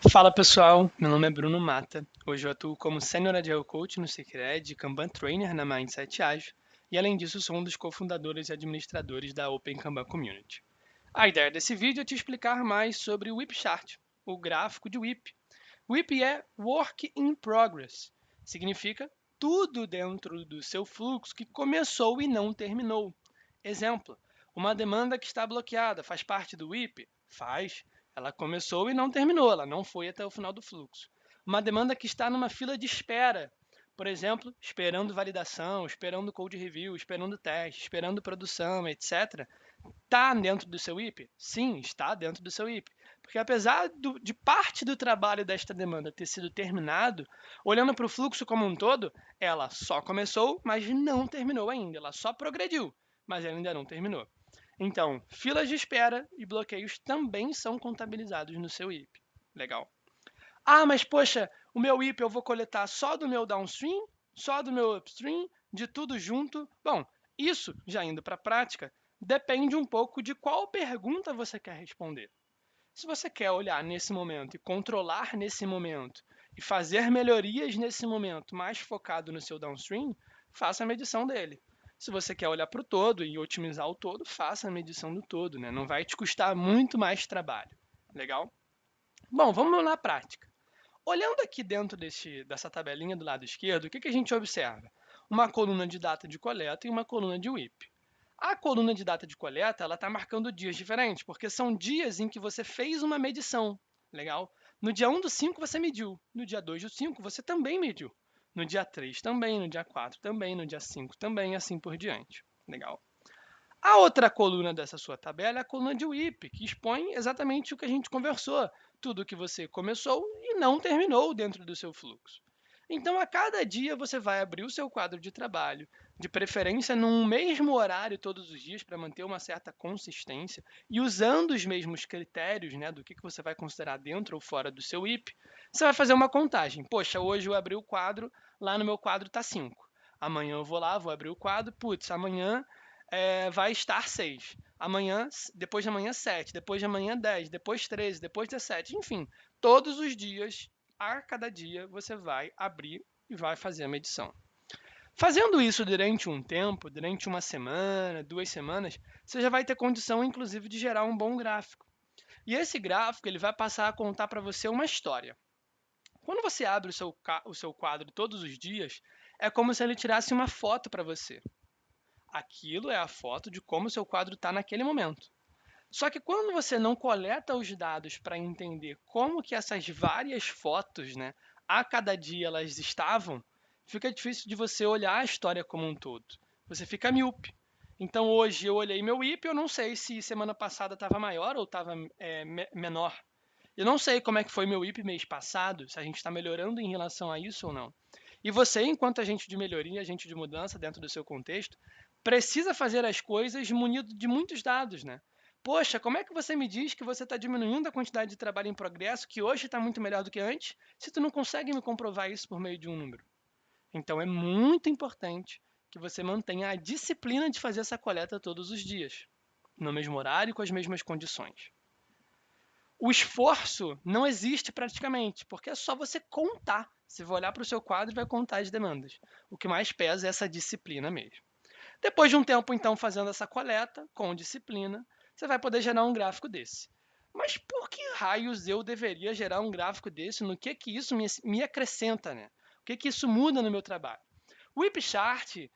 Fala pessoal, meu nome é Bruno Mata. Hoje eu atuo como Senior Agile Coach no Seqred e Kanban Trainer na Mindset Ágil, e além disso sou um dos cofundadores e administradores da Open Kanban Community. A ideia desse vídeo é te explicar mais sobre o WIP Chart, o gráfico de WIP. WIP é Work in Progress, significa tudo dentro do seu fluxo que começou e não terminou. Exemplo, uma demanda que está bloqueada faz parte do WIP? Faz. Ela começou e não terminou, ela não foi até o final do fluxo. Uma demanda que está numa fila de espera, por exemplo, esperando validação, esperando code review, esperando teste, esperando produção, etc. Está dentro do seu IP? Sim, está dentro do seu IP. Porque apesar de parte do trabalho desta demanda ter sido terminado, olhando para o fluxo como um todo, ela só começou, mas não terminou ainda. Ela só progrediu, mas ela ainda não terminou. Então, filas de espera e bloqueios também são contabilizados no seu IP. Legal. Ah, mas poxa, o meu IP eu vou coletar só do meu downstream, só do meu upstream, de tudo junto. Bom, isso, já indo para a prática, depende um pouco de qual pergunta você quer responder. Se você quer olhar nesse momento e controlar nesse momento e fazer melhorias nesse momento mais focado no seu downstream, faça a medição dele. Se você quer olhar para o todo e otimizar o todo, faça a medição do todo, né? Não vai te custar muito mais trabalho. Legal? Bom, vamos na prática. Olhando aqui dentro dessa tabelinha do lado esquerdo, o que a gente observa? Uma coluna de data de coleta e uma coluna de WIP. A coluna de data de coleta ela está marcando dias diferentes, porque são dias em que você fez uma medição. Legal? No dia 1 do 5 você mediu, no dia 2 do 5 você também mediu, no dia 3 também, no dia 4 também, no dia 5 também, e assim por diante. Legal? A outra coluna dessa sua tabela é a coluna de WIP, que expõe exatamente o que a gente conversou, tudo que você começou e não terminou dentro do seu fluxo. Então, a cada dia você vai abrir o seu quadro de trabalho, de preferência num mesmo horário todos os dias para manter uma certa consistência e usando os mesmos critérios, né, do que você vai considerar dentro ou fora do seu IP, você vai fazer uma contagem. Poxa, hoje eu abri o quadro, lá no meu quadro está 5. Amanhã eu vou lá, vou abrir o quadro, putz, amanhã vai estar 6. Amanhã, depois de amanhã, 7. Depois de amanhã, 10. Depois 13. Depois 17. Enfim, todos os dias, a cada dia, você vai abrir e vai fazer a medição. Fazendo isso durante um tempo, durante uma semana, 2 semanas, você já vai ter condição, inclusive, de gerar um bom gráfico. E esse gráfico ele vai passar a contar para você uma história. Quando você abre o seu quadro todos os dias, é como se ele tirasse uma foto para você. Aquilo é a foto de como o seu quadro está naquele momento. Só que quando você não coleta os dados para entender como que essas várias fotos, né, a cada dia elas estavam, fica difícil de você olhar a história como um todo. Você fica míope. Então hoje eu olhei meu IP, eu não sei se semana passada estava maior ou estava menor. Eu não sei como é que foi meu IP mês passado, se a gente está melhorando em relação a isso ou não. E você, enquanto agente de melhoria, agente de mudança dentro do seu contexto, precisa fazer as coisas munido de muitos dados, né? Poxa, como é que você me diz que você está diminuindo a quantidade de trabalho em progresso, que hoje está muito melhor do que antes, se tu não consegue me comprovar isso por meio de um número? Então é muito importante que você mantenha a disciplina de fazer essa coleta todos os dias, no mesmo horário e com as mesmas condições. O esforço não existe praticamente, porque é só você contar. Você vai olhar para o seu quadro e vai contar as demandas. O que mais pesa é essa disciplina mesmo. Depois de um tempo, então, fazendo essa coleta com disciplina, você vai poder gerar um gráfico desse. Mas por que raios eu deveria gerar um gráfico desse? No que isso me acrescenta, né? O que isso muda no meu trabalho? O WIP-Chart,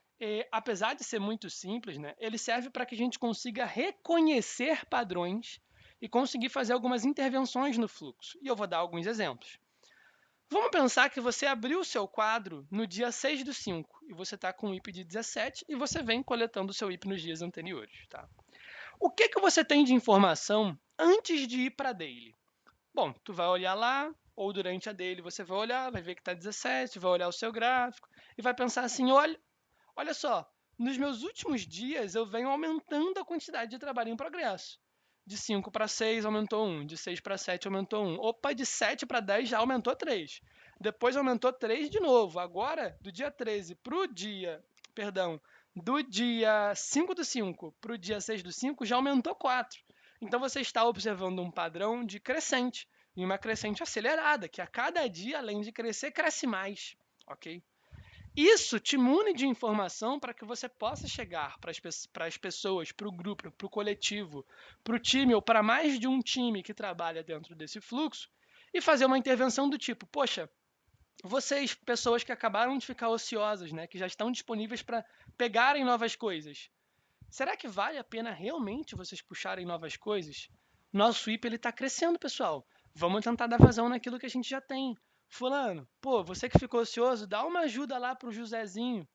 apesar de ser muito simples, né, ele serve para que a gente consiga reconhecer padrões e conseguir fazer algumas intervenções no fluxo. E eu vou dar alguns exemplos. Vamos pensar que você abriu o seu quadro no dia 6 do 5 e você está com o IP de 17 e você vem coletando o seu IP nos dias anteriores. Tá? O que você tem de informação antes de ir para a daily? Bom, tu vai olhar lá, ou durante a daily você vai olhar, vai ver que está 17, vai olhar o seu gráfico e vai pensar assim, olha só, nos meus últimos dias eu venho aumentando a quantidade de trabalho em progresso. De 5 para 6 aumentou 1, de 6 para 7 aumentou 1. Opa, de 7 para 10 já aumentou 3. Depois aumentou 3 de novo. Agora, do dia 13 para o dia, perdão, do dia 5 do 5 para o dia 6 do 5 já aumentou 4. Então você está observando um padrão de crescente, em uma crescente acelerada, que a cada dia, além de crescer, cresce mais, ok? Isso te mune de informação para que você possa chegar para as pessoas, para o grupo, para o coletivo, para o time ou para mais de um time que trabalha dentro desse fluxo e fazer uma intervenção do tipo, poxa, vocês, pessoas que acabaram de ficar ociosas, né, que já estão disponíveis para pegarem novas coisas, será que vale a pena realmente vocês puxarem novas coisas? Nosso IP está crescendo, pessoal. Vamos tentar dar vazão naquilo que a gente já tem. Fulano, pô, você que ficou ocioso, dá uma ajuda lá para o Josézinho,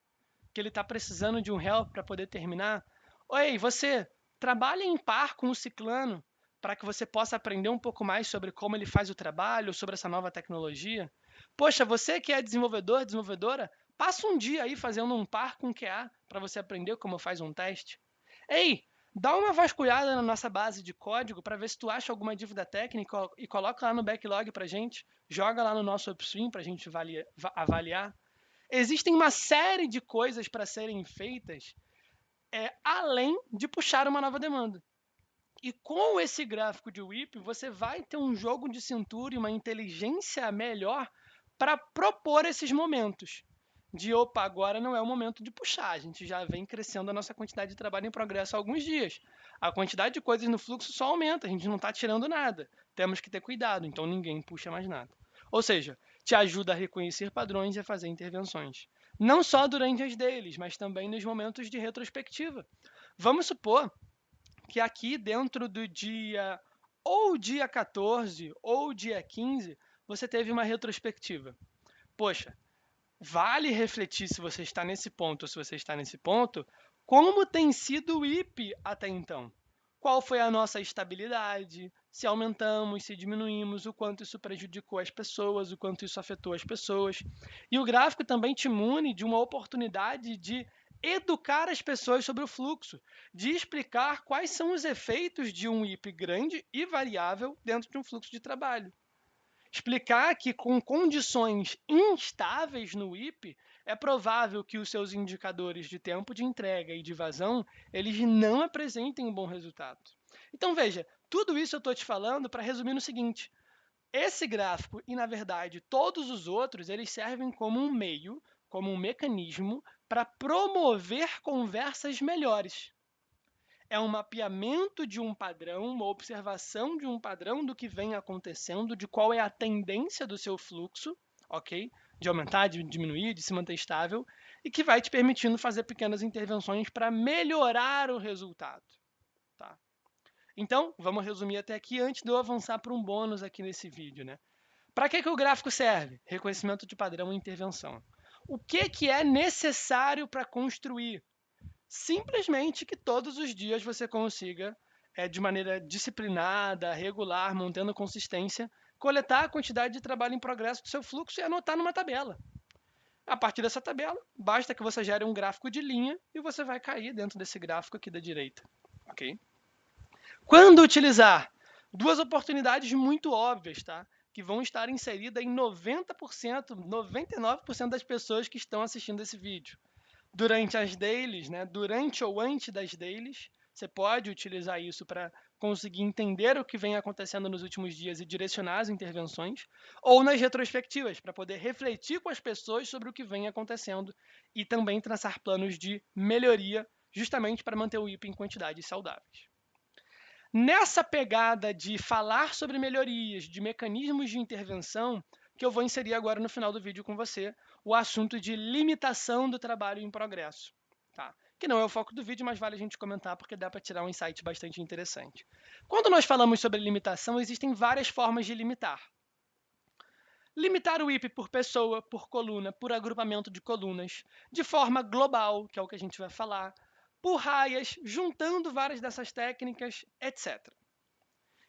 que ele está precisando de um help para poder terminar. Oi, você, trabalha em par com o ciclano para que você possa aprender um pouco mais sobre como ele faz o trabalho, sobre essa nova tecnologia. Poxa, você que é desenvolvedor, desenvolvedora, passa um dia aí fazendo um par com o QA para você aprender como faz um teste. Ei, dá uma vasculhada na nossa base de código para ver se tu acha alguma dívida técnica e coloca lá no backlog para a gente, joga lá no nosso upstream para a gente avaliar. Existem uma série de coisas para serem feitas além de puxar uma nova demanda. E com esse gráfico de WIP, você vai ter um jogo de cintura e uma inteligência melhor para propor esses momentos. De, opa, agora não é o momento de puxar, a gente já vem crescendo a nossa quantidade de trabalho em progresso há alguns dias. A quantidade de coisas no fluxo só aumenta, a gente não está tirando nada. Temos que ter cuidado, então ninguém puxa mais nada. Ou seja, te ajuda a reconhecer padrões e a fazer intervenções. Não só durante as dailies, mas também nos momentos de retrospectiva. Vamos supor que aqui dentro do dia ou dia 14 ou dia 15, você teve uma retrospectiva. Poxa, vale refletir se você está nesse ponto ou se você está nesse ponto, como tem sido o IP até então. Qual foi a nossa estabilidade, se aumentamos, se diminuímos, o quanto isso prejudicou as pessoas, o quanto isso afetou as pessoas. E o gráfico também te mune de uma oportunidade de educar as pessoas sobre o fluxo, de explicar quais são os efeitos de um IP grande e variável dentro de um fluxo de trabalho. Explicar que com condições instáveis no IP, é provável que os seus indicadores de tempo de entrega e de vazão, eles não apresentem um bom resultado. Então, veja, tudo isso eu estou te falando para resumir no seguinte. Esse gráfico e, na verdade, todos os outros, eles servem como um meio, como um mecanismo para promover conversas melhores. É um mapeamento de um padrão, uma observação de um padrão do que vem acontecendo, de qual é a tendência do seu fluxo, ok? De aumentar, de diminuir, de se manter estável, e que vai te permitindo fazer pequenas intervenções para melhorar o resultado. Tá? Então, vamos resumir até aqui antes de eu avançar para um bônus aqui nesse vídeo. Né? Para que o gráfico serve? Reconhecimento de padrão e intervenção. O que é necessário para construir? Simplesmente que todos os dias você consiga, de maneira disciplinada, regular, mantendo consistência, coletar a quantidade de trabalho em progresso do seu fluxo e anotar numa tabela. A partir dessa tabela, basta que você gere um gráfico de linha e você vai cair dentro desse gráfico aqui da direita. Ok? Quando utilizar? Duas oportunidades muito óbvias, tá? Que vão estar inseridas em 90%, 99% das pessoas que estão assistindo esse vídeo. Durante as dailies, né? Durante ou antes das dailies, você pode utilizar isso para conseguir entender o que vem acontecendo nos últimos dias e direcionar as intervenções, ou nas retrospectivas, para poder refletir com as pessoas sobre o que vem acontecendo e também traçar planos de melhoria, justamente para manter o IP em quantidades saudáveis. Nessa pegada de falar sobre melhorias, de mecanismos de intervenção, que eu vou inserir agora no final do vídeo com você, o assunto de limitação do trabalho em progresso. Tá? Que não é o foco do vídeo, mas vale a gente comentar porque dá para tirar um insight bastante interessante. Quando nós falamos sobre limitação, existem várias formas de limitar. Limitar o IP por pessoa, por coluna, por agrupamento de colunas, de forma global, que é o que a gente vai falar, por raias, juntando várias dessas técnicas, etc.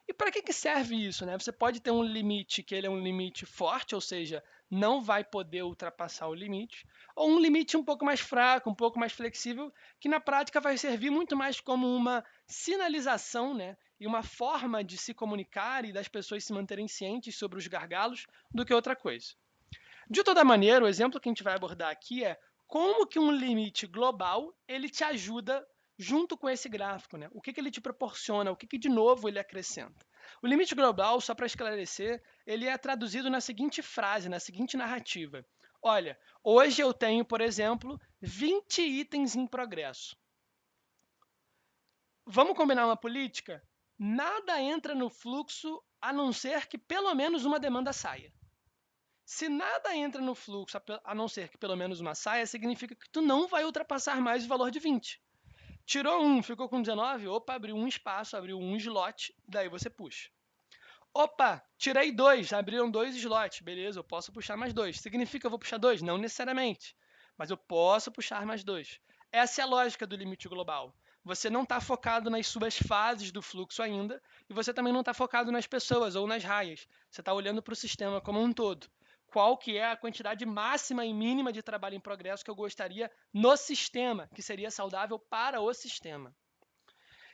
E para que serve isso? Né? Você pode ter um limite que ele é um limite forte, ou seja, não vai poder ultrapassar o limite, ou um limite um pouco mais fraco, um pouco mais flexível, que na prática vai servir muito mais como uma sinalização, né? E uma forma de se comunicar e das pessoas se manterem cientes sobre os gargalos do que outra coisa. De toda maneira, o exemplo que a gente vai abordar aqui é como que um limite global ele te ajuda junto com esse gráfico. Né? O que ele te proporciona, o que de novo ele acrescenta. O limite global, só para esclarecer, ele é traduzido na seguinte frase, na seguinte narrativa. Olha, hoje eu tenho, por exemplo, 20 itens em progresso. Vamos combinar uma política? Nada entra no fluxo a não ser que pelo menos uma demanda saia. Se nada entra no fluxo a não ser que pelo menos uma saia, significa que tu não vai ultrapassar mais o valor de 20. Tirou um, ficou com 19, opa, abriu um espaço, abriu um slot, daí você puxa. Opa, tirei 2, abriram 2 slots, beleza, eu posso puxar mais 2. Significa que eu vou puxar 2? Não necessariamente, mas eu posso puxar mais 2. Essa é a lógica do limite global. Você não está focado nas suas fases do fluxo ainda, e você também não está focado nas pessoas ou nas raias. Você está olhando para o sistema como um todo. Qual que é a quantidade máxima e mínima de trabalho em progresso que eu gostaria no sistema, que seria saudável para o sistema.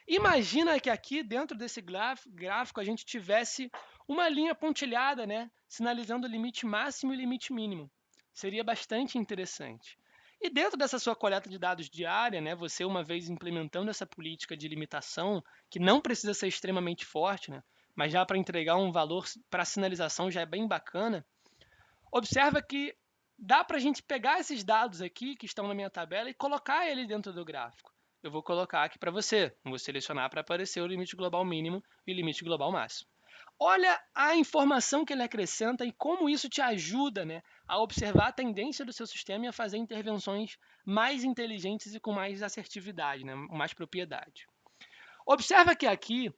Imagina que aqui dentro desse gráfico a gente tivesse uma linha pontilhada, né, sinalizando o limite máximo e o limite mínimo. Seria bastante interessante. E dentro dessa sua coleta de dados diária, né, você uma vez implementando essa política de limitação, que não precisa ser extremamente forte, né, mas já para entregar um valor para sinalização já é bem bacana, observa que dá para a gente pegar esses dados aqui que estão na minha tabela e colocar ele dentro do gráfico. Eu vou colocar aqui para você, vou selecionar para aparecer o limite global mínimo e o limite global máximo. Olha a informação que ele acrescenta e como isso te ajuda, né, a observar a tendência do seu sistema e a fazer intervenções mais inteligentes e com mais assertividade, né, mais propriedade. Observa que aqui,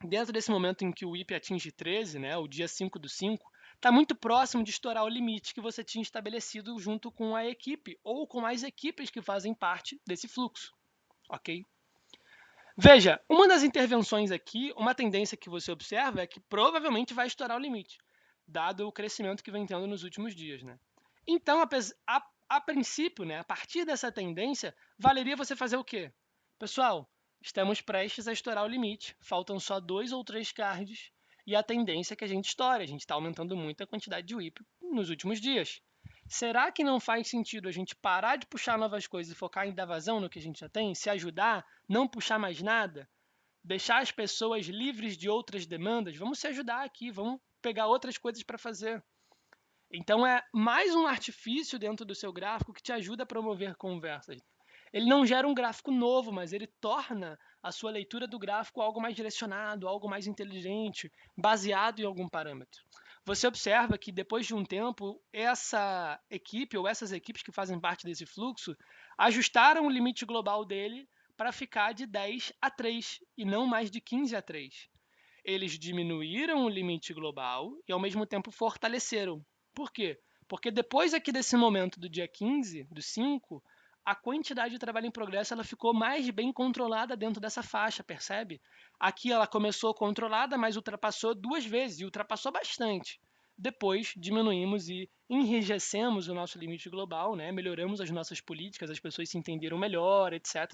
dentro desse momento em que o IP atinge 13, né, o dia 5/5, está muito próximo de estourar o limite que você tinha estabelecido junto com a equipe ou com as equipes que fazem parte desse fluxo, ok? Veja, uma das intervenções aqui, uma tendência que você observa é que provavelmente vai estourar o limite, dado o crescimento que vem tendo nos últimos dias, né? Então, a princípio, né, a partir dessa tendência, valeria você fazer o quê? Pessoal, estamos prestes a estourar o limite, faltam só 2 ou 3 cards, e a tendência é que a gente estoure, a gente está aumentando muito a quantidade de WIP nos últimos dias. Será que não faz sentido a gente parar de puxar novas coisas e focar em dar vazão no que a gente já tem, se ajudar, não puxar mais nada, deixar as pessoas livres de outras demandas? Vamos se ajudar aqui, vamos pegar outras coisas para fazer. Então, é mais um artifício dentro do seu gráfico que te ajuda a promover conversas. Ele não gera um gráfico novo, mas ele torna a sua leitura do gráfico algo mais direcionado, algo mais inteligente, baseado em algum parâmetro. Você observa que depois de um tempo, essa equipe ou essas equipes que fazem parte desse fluxo ajustaram o limite global dele para ficar de 10/3 e não mais de 15/3. Eles diminuíram o limite global e, ao mesmo tempo, fortaleceram. Por quê? Porque depois aqui desse momento do dia 15/5, a quantidade de trabalho em progresso ela ficou mais bem controlada dentro dessa faixa, percebe? Aqui ela começou controlada, mas ultrapassou 2 vezes, e ultrapassou bastante. Depois diminuímos e enrijecemos o nosso limite global, né? Melhoramos as nossas políticas, as pessoas se entenderam melhor, etc.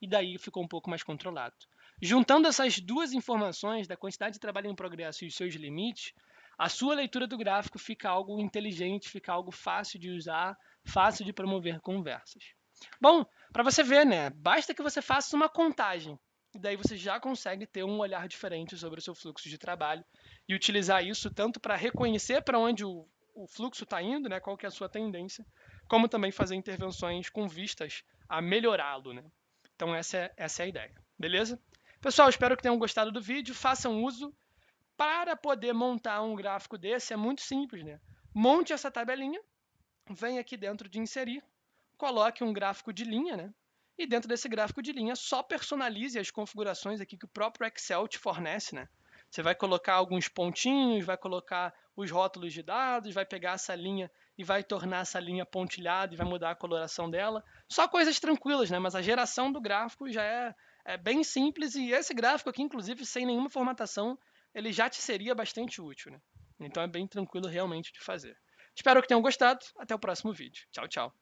E daí ficou um pouco mais controlado. Juntando essas duas informações da quantidade de trabalho em progresso e os seus limites, a sua leitura do gráfico fica algo inteligente, fica algo fácil de usar, fácil de promover conversas. Bom, para você ver, né, basta que você faça uma contagem, e daí você já consegue ter um olhar diferente sobre o seu fluxo de trabalho e utilizar isso tanto para reconhecer para onde o fluxo está indo, né, qual que é a sua tendência, como também fazer intervenções com vistas a melhorá-lo, né? Então essa é a ideia, beleza? Pessoal, espero que tenham gostado do vídeo, façam uso. Para poder montar um gráfico desse é muito simples, né? Monte essa tabelinha, vem aqui dentro de inserir, coloque um gráfico de linha, né? E dentro desse gráfico de linha, só personalize as configurações aqui que o próprio Excel te fornece, né? Você vai colocar alguns pontinhos, vai colocar os rótulos de dados, vai pegar essa linha e vai tornar essa linha pontilhada e vai mudar a coloração dela. Só coisas tranquilas, né? Mas a geração do gráfico já é bem simples e esse gráfico aqui, inclusive, sem nenhuma formatação, ele já te seria bastante útil, né? Então é bem tranquilo realmente de fazer. Espero que tenham gostado. Até o próximo vídeo. Tchau, tchau.